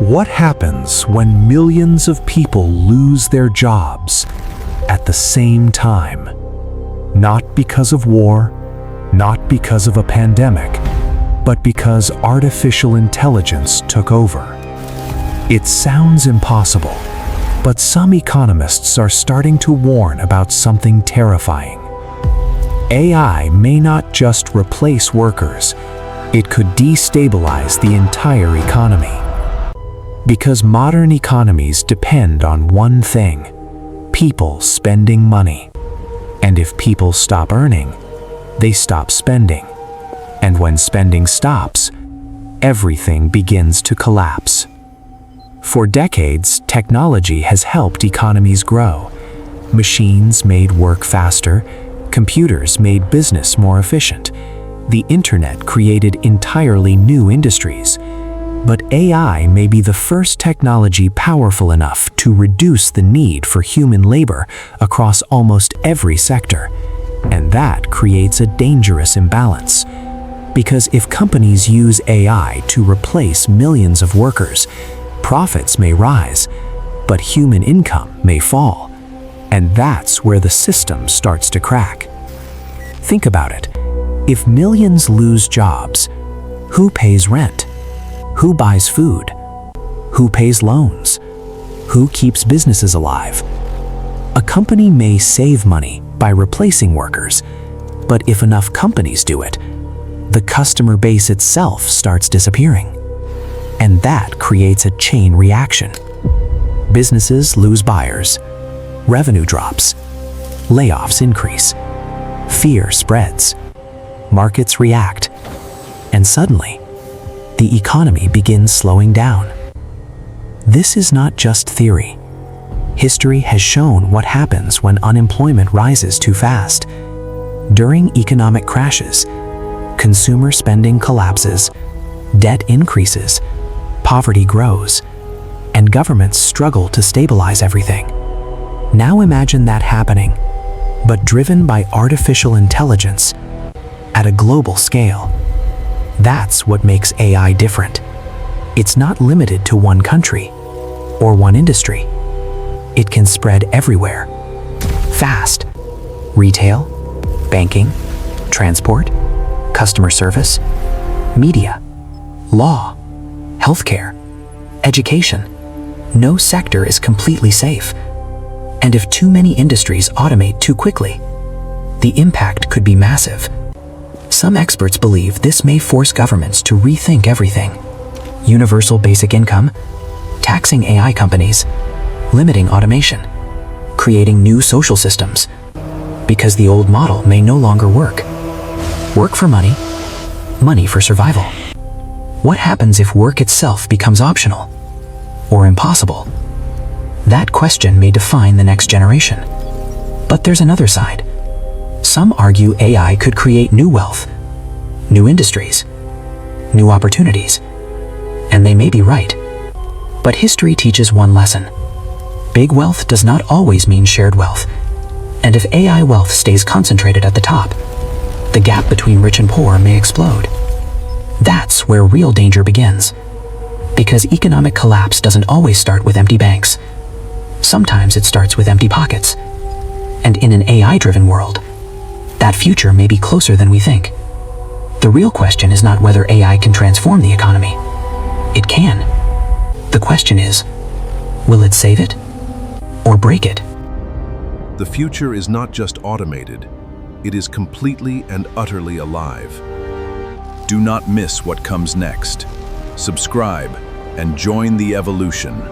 What happens when millions of people lose their jobs at the same time? Not because of war, not because of a pandemic, but because artificial intelligence took over. It sounds impossible, but some economists are starting to warn about something terrifying. AI may not just replace workers, it could destabilize the entire economy. Because modern economies depend on one thing: people spending money. And if people stop earning, they stop spending. And when spending stops, everything begins to collapse. For decades, technology has helped economies grow. Machines made work faster, computers made business more efficient. The internet created entirely new industries. But AI may be the first technology powerful enough to reduce the need for human labor across almost every sector. And that creates a dangerous imbalance. Because if companies use AI to replace millions of workers, profits may rise, but human income may fall. And that's where the system starts to crack. Think about it. If millions lose jobs, who pays rent? Who buys food? Who pays loans? Who keeps businesses alive? A company may save money by replacing workers, but if enough companies do it, the customer base itself starts disappearing. And that creates a chain reaction. Businesses lose buyers, revenue drops, layoffs increase, fear spreads, markets react, and suddenly, the economy begins slowing down. This is not just theory. History has shown what happens when unemployment rises too fast. During economic crashes, consumer spending collapses, debt increases, poverty grows, and governments struggle to stabilize everything. Now imagine that happening, but driven by artificial intelligence at a global scale. That's what makes AI different. It's not limited to one country or one industry. It can spread everywhere. Fast. Retail, banking, transport, customer service, media, law, healthcare, education. No sector is completely safe. And if too many industries automate too quickly, the impact could be massive. Some experts believe this may force governments to rethink everything. Universal basic income, taxing AI companies, limiting automation, creating new social systems, because the old model may no longer work. Work for money, money for survival. What happens if work itself becomes optional or impossible? That question may define the next generation. But there's another side. Some argue AI could create new wealth, new industries, new opportunities. And they may be right. But history teaches one lesson. Big wealth does not always mean shared wealth. And if AI wealth stays concentrated at the top, the gap between rich and poor may explode. That's where real danger begins. Because economic collapse doesn't always start with empty banks. Sometimes it starts with empty pockets. And in an AI-driven world, that future may be closer than we think. The real question is not whether AI can transform the economy. It can. The question is, will it save it or break it? The future is not just automated, it is completely and utterly alive. Do not miss what comes next. Subscribe and join the evolution.